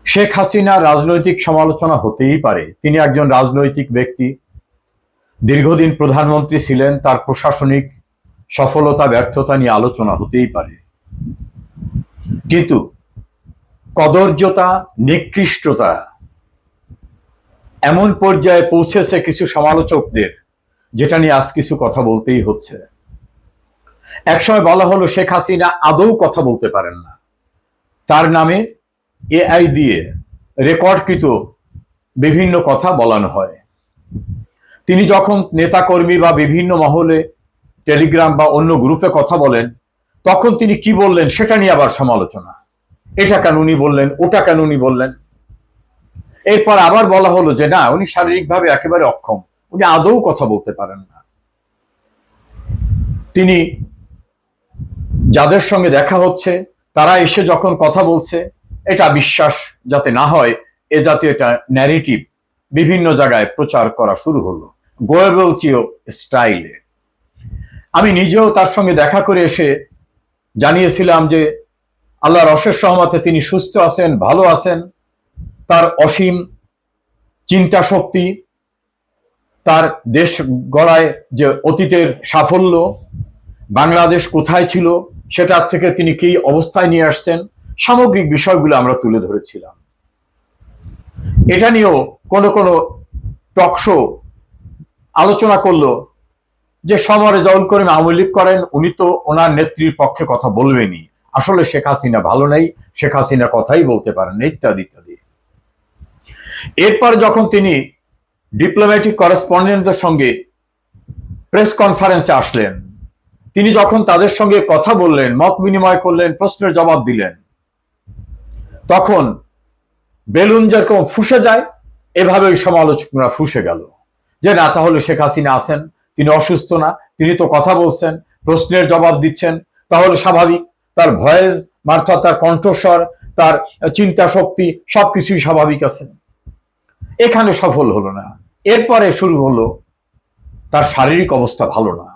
শেখ হাসিনার রাজনৈতিক সমালোচনা হতেই পারে। তিনি একজন রাজনৈতিক ব্যক্তি, দীর্ঘদিন প্রধানমন্ত্রী ছিলেন, তার প্রশাসনিক সফলতা ব্যর্থতা নিয়ে আলোচনা হতেই পারে। কিন্তু কদর্যতা, নিকৃষ্টতা এমন পর্যায়ে পৌঁছেছে কিছু সমালোচকদের, যেটা নিয়ে আজ কিছু কথা বলতেই হচ্ছে। একসময় বলা হলো শেখ হাসিনা আদৌ কথা বলতে পারেন না, তার নামে এআই দিয়ে রেকর্ডকৃত বিভিন্ন কথা বলানো হয়। তিনি যখন নেতাকর্মী বা বিভিন্ন মহলে টেলিগ্রাম বা অন্য গ্রুপে কথা বলেন, তখন তিনি কি বললেন সেটা নিয়ে আবার সমালোচনা। এটা কেন উনি বললেন, ওটা কেন উনি বললেন। এরপর আবার বলা হলো যে না, উনি শারীরিকভাবে একেবারে অক্ষম, উনি আদৌ কথা বলতে পারেন না। তিনি যাদের সঙ্গে দেখা হচ্ছে তারা এসে যখন কথা বলছে, এটা বিশ্বাস যাতে না হয় এ জাতীয় একটা ন্যারেটিভ বিভিন্ন জায়গায় প্রচার করা শুরু হলো, গোয়েবলসীয় স্টাইলে। আমি নিজেও তার সঙ্গে দেখা করে এসে জানিয়েছিলাম যে আল্লাহর অশেষ রহমতে তিনি সুস্থ আছেন, ভালো আছেন। তার অসীম চিন্তা শক্তি, তার দেশ গড়ায় যে অতীতের সাফল্য, বাংলাদেশ কোথায় ছিল সেটার থেকে তিনি কি অবস্থায় নিয়ে আসছেন, সামগ্রিক বিষয়গুলো আমরা তুলে ধরেছিলাম। এটা নিয়েও কোনো কোনো টকশো আলোচনা করলো যে সমরে জল করিম আওয়ামী লীগ করেন, উনি তো ওনার নেত্রীর পক্ষে কথা বলবেনই, আসলে শেখ হাসিনা ভালো নেই, শেখ হাসিনা কথাই বলতে পারেন ইত্যাদি ইত্যাদি। এরপর যখন তিনি ডিপ্লোম্যাটিক করেসপন্ডেন্টদের সঙ্গে প্রেস কনফারেন্সে আসলেন, তিনি যখন তাদের সঙ্গে কথা বললেন, মত বিনিময় করলেন, প্রশ্নের জবাব দিলেন, তখন বেলুন যেরকম ফুসে যায় এভাবে ওই সমালোচকরা ফুসে গেল যে না, তাহলে শেখ হাসিনা আছেন, তিনি অসুস্থ না, তিনি তো কথা বলছেন, প্রশ্নের জবাব দিচ্ছেন, তাহলে স্বাভাবিক, তার ভয়েস মারফত, তার কণ্ঠস্বর, তার চিন্তা শক্তি সবকিছুই স্বাভাবিক আছে। এখানে সফল হলো না। এরপরে শুরু হলো তার শারীরিক অবস্থা ভালো না,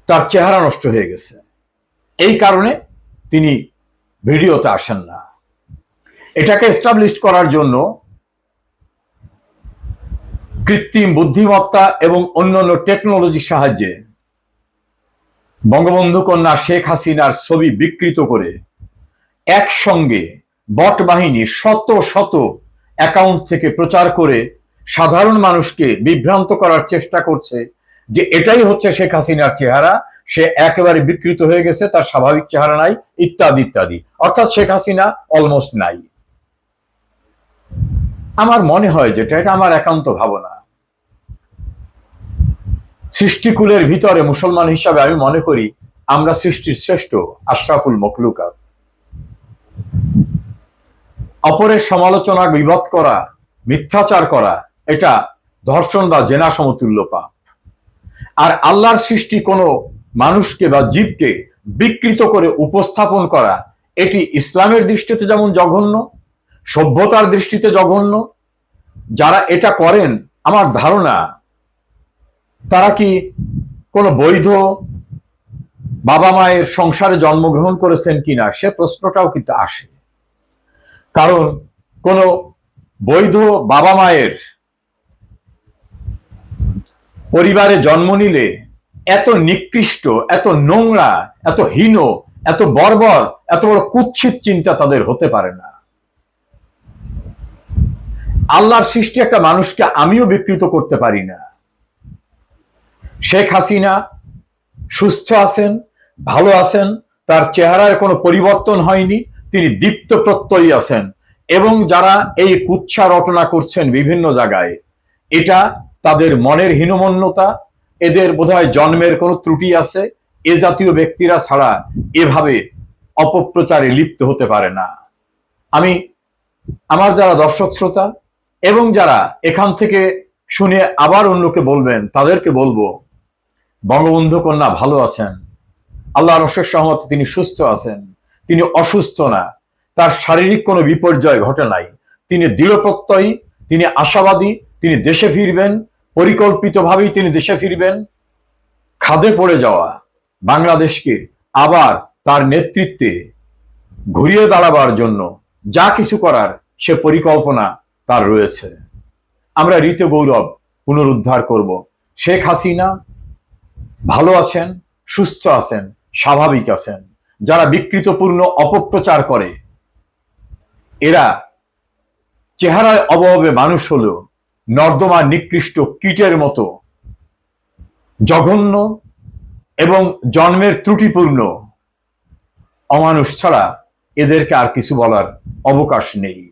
তার চেহারা নষ্ট হয়ে গেছে, এই কারণে তিনি ভিডিওতে আসেন না। এটাকে এস্টাবলিশ করার জন্য কৃত্রিম বুদ্ধিমত্তা এবং অন্যান্য টেকনোলজির সাহায্যে বঙ্গবন্ধু কন্যা শেখ হাসিনার ছবি বিকৃত করে একসঙ্গে বট বাহিনী শত শত অ্যাকাউন্ট থেকে প্রচার করে সাধারণ মানুষকে বিভ্রান্ত করার চেষ্টা করছে যে এটাই হচ্ছে শেখ হাসিনার চেহারা, সে একেবারে বিকৃত হয়ে গেছে, তার স্বাভাবিক চেহারা নাই, ইত্যাদি ইত্যাদি। অর্থাৎ শেখ হাসিনা অলমোস্ট নাই। আমার মনে হয় যেটা, এটা আমার একান্ত ভাবনা, সৃষ্টিকুলের ভিতরে মুসলমান হিসাবে আমি মনে করি আমরা সৃষ্টির শ্রেষ্ঠ, আশরাফুল মখলুকাত। অপরের সমালোচনা, গীবত করা, মিথ্যাচার করা, এটা ধর্ষণ বা জেনা সমতুল্য পাপ। আর আল্লাহর সৃষ্টি কোনো মানুষকে বা জীবকে বিকৃত করে উপস্থাপন করা, এটি ইসলামের দৃষ্টিতে যেমন জঘন্য, সভ্যতার দৃষ্টিতে জঘন্য। যারা এটা করেন আমার ধারণা তারা কি কোনো বৈধ বাবা মায়ের সংসারে জন্মগ্রহণ করেছেন কিনা সে প্রশ্নটাও কিন্তু আসে। কারণ কোনো বৈধ বাবা মায়ের পরিবারে জন্ম নিলে এত নিকৃষ্ট, এত নোংরা, এত হীন, এত বর্বর, এত বড় কুৎসিত চিন্তা তাদের হতে পারে না। আল্লাহর সৃষ্টি একটা মানুষকে আমিও বিকৃত করতে পারি না। শেখ হাসিনা সুস্থ আছেন, ভালো আছেন, তার চেহারার কোনো পরিবর্তন হয়নি, তিনি দীপ্ত প্রত্যয়ী আছেন। এবং যারা এই কুৎসা রটনা করছেন বিভিন্ন জায়গায়, এটা তাদের মনের হীনমন্যতা, এদের বোধহয় জন্মের কোনো ত্রুটি আছে। এ জাতীয় ব্যক্তিরা ছাড়া এভাবে অপপ্রচারে লিপ্ত হতে পারে না। আমি আমার যারা দর্শক শ্রোতা এবং যারা এখান থেকে শুনে আবার অন্যকে বলবেন, তাদেরকে বলবো বঙ্গবন্ধু কন্যা ভালো আছেন, আল্লাহর অশেষ রহমতে তিনি সুস্থ আছেন, তিনি অসুস্থ না, তার শারীরিক কোনো বিপর্যয় ঘটে নাই, তিনি দৃঢ় প্রত্যয়ী, তিনি আশাবাদী, তিনি দেশে ফিরবেন, পরিকল্পিতভাবেই তিনি দেশে ফিরবেন। খাদে পড়ে যাওয়া বাংলাদেশকে আবার তার নেতৃত্বে ঘুরিয়ে দাঁড়াবার জন্য যা কিছু করার সে পরিকল্পনা তার রয়েছে। আমরা ঋত গৌরব পুনরুদ্ধার করব। শেখ হাসিনা ভালো আছেন, সুস্থ আছেন, স্বাভাবিক আছেন। যারা বিকৃতপূর্ণ অপপ্রচার করে, এরা চেহারায় অভাবে মানুষ হলেও নর্দমা নিকৃষ্ট কীটের মতো জঘন্য এবং জন্মের ত্রুটিপূর্ণ অমানুষ ছাড়া এদেরকে আর কিছু বলার অবকাশ নেই।